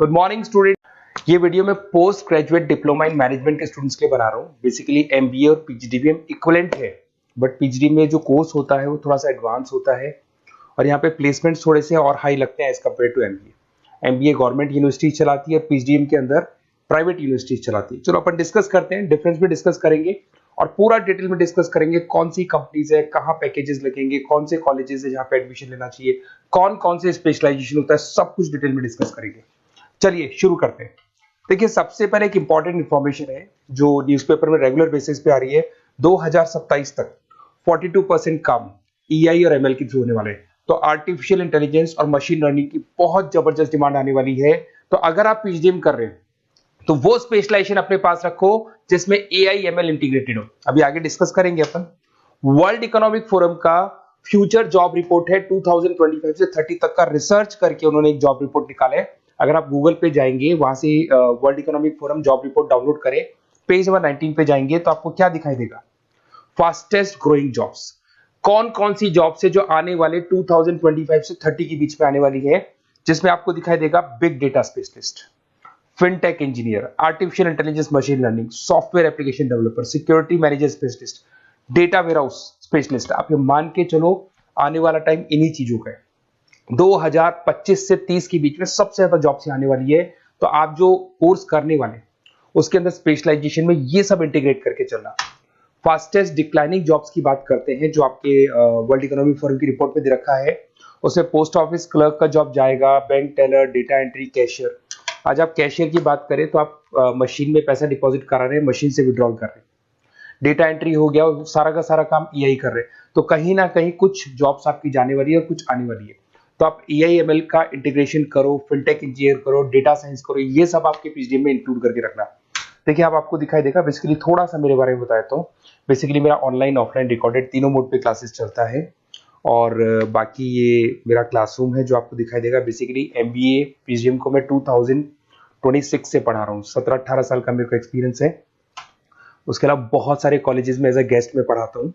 Good morning student. ये video मैं post graduate diploma in management के स्टूडेंट्स के लिए बना रहा हूँ। बेसिकली एमबीए और पीजीडीबीएम इक्विवेलेंट है, बट पीजीडी में जो कोर्स होता है वो थोड़ा सा एडवांस होता है और यहाँ पे प्लेसमेंट्स थोड़े से और हाई लगते हैं as compare to MBA. MBA government university चलाती है, पीजीडीएम के अंदर प्राइवेट यूनिवर्सिटी चलाती है। चलो अपन डिस्कस करते हैं, डिफरेंस भी डिस्कस करेंगे और पूरा डिटेल में डिस्कस करेंगे कौन सी कंपनीज है, कहाँ पैकेजेस लगेंगे, कौन से कॉलेजेस है जहाँ पे एडमिशन लेना चाहिए, कौन कौन से स्पेशलाइजेशन होता है, सब कुछ डिटेल में डिस्कस करेंगे। चलिए शुरू करते हैं। देखिए सबसे पहले एक इंपॉर्टेंट इंफॉर्मेशन है जो न्यूज़पेपर में रेगुलर बेसिस पे आ रही है। 2027 तक 42% काम ईआई और एमएल के थ्रू होने वाले हैं। तो आर्टिफिशियल इंटेलिजेंस और मशीन लर्निंग की बहुत जबरदस्त डिमांड आने वाली है। तो अगर आप पीजीडीएम कर रहे हैं तो वो स्पेशलाइजेशन अपने पास रखो जिसमें एआई एमएल इंटीग्रेटेड हो। अभी आगे डिस्कस करेंगे अपन। वर्ल्ड इकोनॉमिक फोरम का फ्यूचर जॉब रिपोर्ट है 2025 से 30 तक का रिसर्च करके उन्होंने एक जॉब रिपोर्ट निकाला है। अगर आप गूगल पे जाएंगे वहां से world economic forum job report download करें, पेज नंबर 19 पे जाएंगे तो आपको क्या दिखाई देगा, फास्टेस्ट ग्रोइंग जॉब्स। कौन कौन सी जॉब्स है जो आने वाले 2025 से 30 के बीच में आने वाली है, जिसमें आपको दिखाई देगा big data specialist, fintech engineer, artificial intelligence machine learning, software application developer, security manager specialist, data warehouse specialist. आप ये मान के चलो आने वाला टाइम इन्हीं चीजों का है। 2025 से 30 के बीच में सबसे ज्यादा जॉब्स आने वाली है। तो आप जो कोर्स करने वाले उसके अंदर स्पेशलाइजेशन में ये सब इंटीग्रेट करके चलना। फास्टेस्ट डिक्लाइनिंग जॉब्स की बात करते हैं जो आपके वर्ल्ड इकोनॉमिक फोरम की रिपोर्ट में दे रखा है। उसमें पोस्ट ऑफिस क्लर्क का जॉब जाएगा, bank teller, data entry, cashier. आज आप कैशियर की बात करें तो आप मशीन में पैसा डिपॉजिट करा रहे हैं, मशीन से विड्रॉल कर रहे हैं। डेटा एंट्री हो गया, सारा का सारा काम ईआई कर रहे हैं। तो कहीं ना कहीं कुछ जॉब्स आपकी जाने वाली है और कुछ आने वाली है। तो आप एआई एमएल का इंटीग्रेशन करो, फिनटेक इंजीनियर करो, डेटा साइंस करो, ये सब आपके पीजीडीएम में इंक्लूड करके रखना। देखिए अब आपको दिखाई देगा। बेसिकली थोड़ा सा मेरे बारे में बताया तो बेसिकली मेरा ऑनलाइन ऑफलाइन रिकॉर्डेड तीनों मोड पे क्लासेस चलता है और बाकी ये मेरा क्लासरूम है जो आपको दिखाई देगा। बेसिकली एमबीए पीजीडीएम को मैं 2026 से पढ़ा रहा हूँ। 17-18 साल का मेरे को एक्सपीरियंस है। उसके अलावा बहुत सारे कॉलेजेस में एज अ गेस्ट में पढ़ाता हूँ।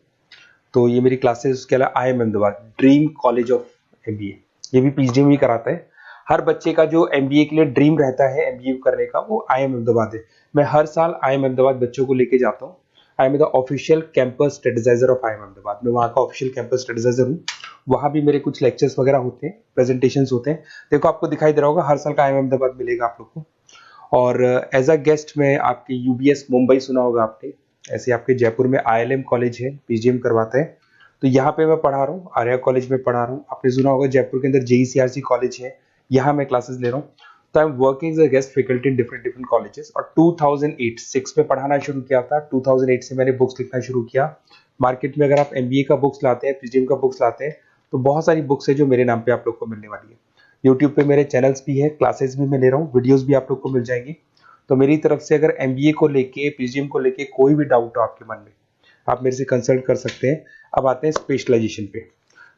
तो ये मेरी क्लासेस, उसके अलावा IIM Ahmedabad dream college of MBA, ये भी पीजीडीएम ही कराता है। हर बच्चे का जो एमबीए के लिए ड्रीम रहता है एमबीए करने का, वो IIM अहमदाबाद है। मैं हर साल IIM अहमदाबाद बच्चों को लेके जाता हूँ। I am the official campus strategizer of IIM Ahmedabad. मैं वहाँ का ऑफिशियल कैंपस स्ट्रेटेजाइजर हूँ। वहाँ भी मेरे कुछ लेक्चर्स वगैरह होते हैं, प्रेजेंटेशंस होते हैं। देखो आपको दिखाई दे रहा होगा, हर साल का IIM अहमदाबाद मिलेगा आप लोग को। और एज अ गेस्ट में आपके यूबीएस मुंबई सुना होगा आपने, ऐसे आपके जयपुर में ILM कॉलेज है, पीजीडीएम करवाते हैं। तो यहाँ पे मैं पढ़ा रहा हूँ, आर्या कॉलेज में पढ़ा रहा हूँ। आपने सुना होगा जयपुर के अंदर JECRC कॉलेज है, यहाँ मैं क्लासेस ले रहा हूँ। तो I am working as a guest faculty in different different colleges. और 2006 में पढ़ाना शुरू किया था। 2008 से मैंने बुक्स लिखना शुरू किया। मार्केट में अगर आप एमबीए का बुक्स लाते हैं, पीजीडीएम का बुक्स लाते हैं, तो बहुत सारी बुक्स है जो मेरे नाम पे आप लोग को मिलने वाली है। यूट्यूब पे मेरे चैनल्स भी है, क्लासेस भी मैं ले रहा हूँ, वीडियोज भी आप लोग को मिल जाएंगी। तो मेरी तरफ से अगर एमबीए को लेके, पीजीडीएम को लेके कोई भी डाउट हो आपके मन में, आप मेरे से कंसल्ट कर सकते हैं। अब आते हैं स्पेशलाइजेशन पे।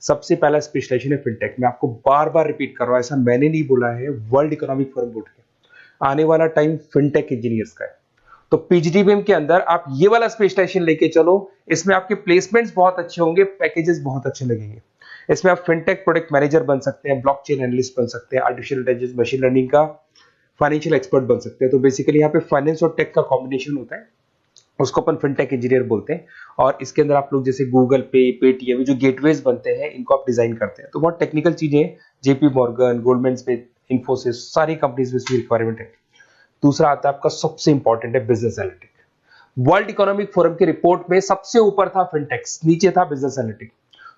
सबसे पहला स्पेशलाइजेशन है फिनटेक। मैं आपको बार बार रिपीट कर रहा हूं, ऐसा मैंने नहीं बोला है, वर्ल्ड इकोनॉमिक फोरम बोर्ड के आने वाला टाइम फिनटेक इंजीनियर्स का है। तो पीजीडीबीएम के अंदर आप ये वाला स्पेशलाइजेशन लेके चलो, इसमें आपके प्लेसमेंट्स बहुत अच्छे होंगे, पैकेजेस बहुत अच्छे लगेंगे। इसमें आप फिनटेक प्रोडक्ट मैनेजर बन सकते हैं, ब्लॉकचेन एनालिस्ट बन सकते हैं, आर्टिफिशियल इंटेलिजेंस मशीन लर्निंग का फाइनेंशियल एक्सपर्ट बन सकते हैं। तो बेसिकली यहाँ पे फाइनेंस और टेक का कॉम्बिनेशन होता है, उसको अपन फिनटेक इंजीनियर बोलते हैं। और इसके अंदर आप लोग जैसे गूगल पे, पेटीएम, जो गेटवेज बनते हैं, इनको आप डिजाइन करते हैं। तो बहुत टेक्निकल चीजें हैं। JP Morgan, Goldman Smith, Infosys, सारी कंपनीज में इसकी रिक्वायरमेंट है। दूसरा आता है आपका सबसे इंपॉर्टेंट है business analytic. World economic forum की रिपोर्ट में सबसे ऊपर था फिनटेक्स, नीचे था बिजनेस एनालिटिक।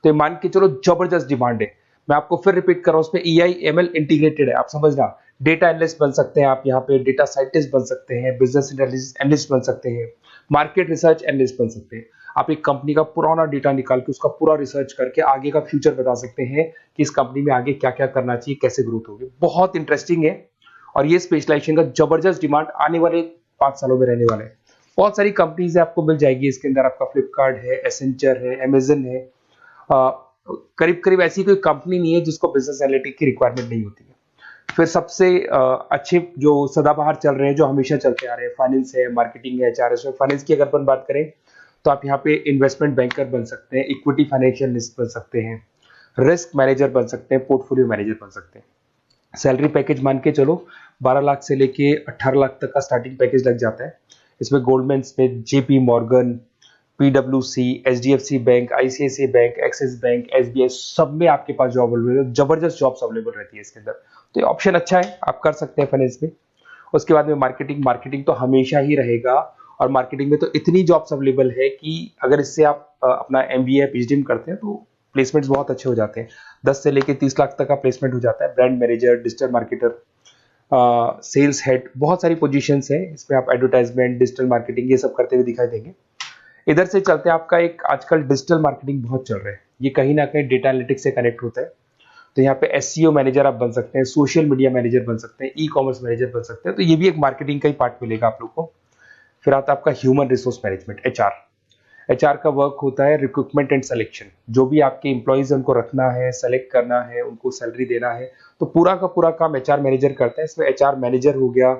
तो ये मान के चलो जबरदस्त डिमांड है। मैं आपको फिर रिपीट कर रहा हूं, उसमें EI ML इंटीग्रेटेड है, आप समझना। डेटा एनालिस्ट बन सकते हैं आप, यहाँ पे डेटा साइंटिस्ट बन सकते हैं, बिजनेस एनालिस्ट बन सकते हैं, मार्केट रिसर्च एनालिस्ट बन सकते हैं। आप एक कंपनी का पुराना डेटा निकाल के उसका पूरा रिसर्च करके आगे का फ्यूचर बता सकते हैं कि इस कंपनी में आगे क्या क्या करना चाहिए, कैसे ग्रोथ होगी। बहुत इंटरेस्टिंग है और ये स्पेशलाइजेशन का जबरदस्त डिमांड आने वाले 5 सालों में रहने वाले हैं। बहुत सारी कंपनीज आपको मिल जाएगी इसके अंदर। आपका फ्लिपकार्ट है, एसेंचर है, अमेजन है। करीब करीब ऐसी कोई कंपनी नहीं है जिसको बिजनेस एनालिटिक की रिक्वायरमेंट नहीं होती है। फिर सबसे अच्छे जो सदाबहार चल रहे हैं, जो हमेशा चलते आ रहे हैं, फाइनेंस है, मार्केटिंग है, HRS है। फाइनेंस की अगर अपन बात करें तो आप यहाँ पे इन्वेस्टमेंट बैंकर बन सकते हैं, इक्विटी फाइनेंशियल बन सकते हैं, रिस्क मैनेजर बन सकते हैं, पोर्टफोलियो मैनेजर बन सकते हैं। सैलरी पैकेज मान के चलो 12 लाख से लेके 18 लाख तक का स्टार्टिंग पैकेज लग जाता है। इसमें गोल्डमैन स्मिथ, जेपी मॉर्गन, पीडब्ल्यूसी, HDFC bank, ICICI bank, Axis bank, SBI, सब में आपके पास जॉब अवेलेबल है। जबरदस्त जॉब्स अवेलेबल रहती है इसके अंदर, तो ये ऑप्शन अच्छा है, आप कर सकते हैं फाइनेंस में। उसके बाद में मार्केटिंग, मार्केटिंग तो हमेशा ही रहेगा, और मार्केटिंग में तो इतनी जॉब्स अवेलेबल है कि अगर इससे आप अपना एमबीए पीएचडी करते हैं तो प्लेसमेंट्स बहुत अच्छे हो जाते हैं। 10 से लेके 30 लाख तक का प्लेसमेंट हो जाता है। Brand manager, digital marketer, sales head, बहुत सारी पोजीशंस है इसमें। आप एडवर्टाइजमेंट, डिजिटल मार्केटिंग ये सब करते हुए दिखाई देंगे। इधर से चलते हैं, आपका एक आजकल डिजिटल मार्केटिंग बहुत चल रहा है, ये कहीं ना कहीं डेटा एनालिटिक्स से कनेक्ट होता है। तो यहाँ पे एसईओ मैनेजर आप बन सकते हैं, सोशल मीडिया मैनेजर बन सकते हैं, ई कॉमर्स मैनेजर बन सकते हैं, तो ये भी एक मार्केटिंग का ही पार्ट मिलेगा आप लोग को। फिर आता है आपका human resource management, HR. HR का वर्क होता है रिक्रूटमेंट एंड सिलेक्शन। जो भी आपके एम्प्लॉइज उनको रखना है, सेलेक्ट करना है, उनको सैलरी देना है, तो पूरा का पूरा काम एचआर मैनेजर करता है। इसमें एचआर मैनेजर हो गया,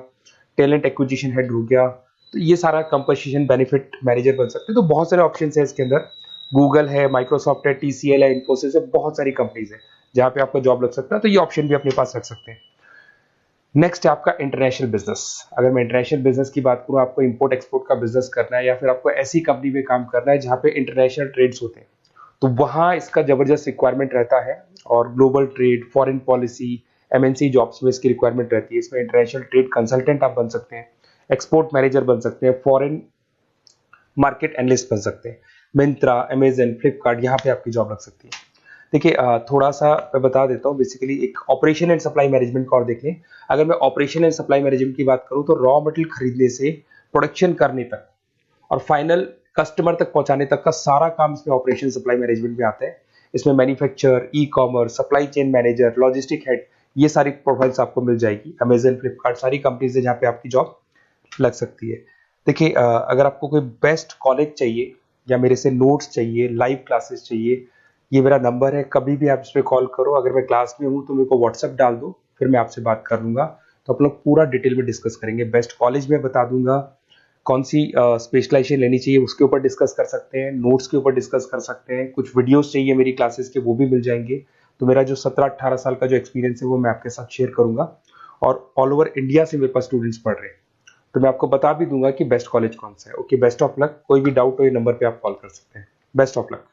टैलेंट एक्विजिशन हेड हो गया, तो ये सारा कंपोजिशन बेनिफिट मैनेजर बन सकते हैं। तो बहुत सारे ऑप्शन है इसके अंदर। गूगल है, माइक्रोसॉफ्ट है, टीसीएल है, इन्फोसिस है, बहुत सारी कंपनीज है जहाँ पे आपका जॉब लग सकता है, तो ये ऑप्शन भी अपने पास रख सकते हैं। नेक्स्ट है आपका इंटरनेशनल बिजनेस। अगर मैं इंटरनेशनल बिजनेस की बात करूँ, आपको इंपोर्ट एक्सपोर्ट का बिजनेस करना है, या फिर आपको ऐसी कंपनी में काम करना है जहाँ पे इंटरनेशनल ट्रेड्स होते हैं, तो वहाँ इसका जबरदस्त रिक्वायरमेंट रहता है। और global trade, foreign policy, MNC jobs में इसकी रिक्वायरमेंट रहती है। इसमें इंटरनेशनल ट्रेड कंसल्टेंट आप बन सकते हैं, एक्सपोर्ट मैनेजर बन सकते हैं, फॉरेन मार्केट एनालिस्ट बन सकते हैं। मिंत्रा, अमेजन, फ्लिपकार्ट, यहाँ पे आपकी जॉब लग सकती है। देखिए थोड़ा सा मैं बता देता हूँ। बेसिकली एक ऑपरेशन एंड सप्लाई मैनेजमेंट का और देख लें। अगर मैं ऑपरेशन एंड सप्लाई मैनेजमेंट की बात करूँ, तो रॉ मटेरियल खरीदने से प्रोडक्शन करने तक और फाइनल कस्टमर तक पहुंचाने तक का सारा काम इसमें ऑपरेशन सप्लाई मैनेजमेंट में आता है। इसमें manufacture, e commerce, supply chain manager, logistic head, ये सारी प्रोफाइल्स आपको मिल जाएगी। अमेजन, फ्लिपकार्ट, सारी कंपनीज है जहाँ पे आपकी जॉब लग सकती है। देखिए अगर आपको कोई बेस्ट कॉलेज चाहिए, या मेरे से नोट्स चाहिए, लाइव क्लासेस चाहिए, ये मेरा नंबर है, कभी भी आप इस पर कॉल करो। अगर मैं क्लास में हूँ तो मेरे को व्हाट्सएप डाल दो, फिर मैं आपसे बात कर लूंगा। तो आप लोग पूरा डिटेल में डिस्कस करेंगे। बेस्ट कॉलेज में बता दूंगा, कौन सी स्पेशलाइजेशन लेनी चाहिए उसके ऊपर डिस्कस कर सकते हैं, नोट्स के ऊपर डिस्कस कर सकते हैं, कुछ वीडियोस चाहिए मेरी क्लासेस के वो भी मिल जाएंगे। तो मेरा जो 17-18 साल का जो एक्सपीरियंस है वो मैं आपके साथ शेयर करूंगा। और ऑल ओवर इंडिया से मेरे पास स्टूडेंट्स पढ़ रहे हैं, तो मैं आपको बता भी दूंगा कि बेस्ट कॉलेज कौन सा है। Okay, best of luck. कोई भी डाउट हो ये नंबर पे आप कॉल कर सकते हैं। Best of luck.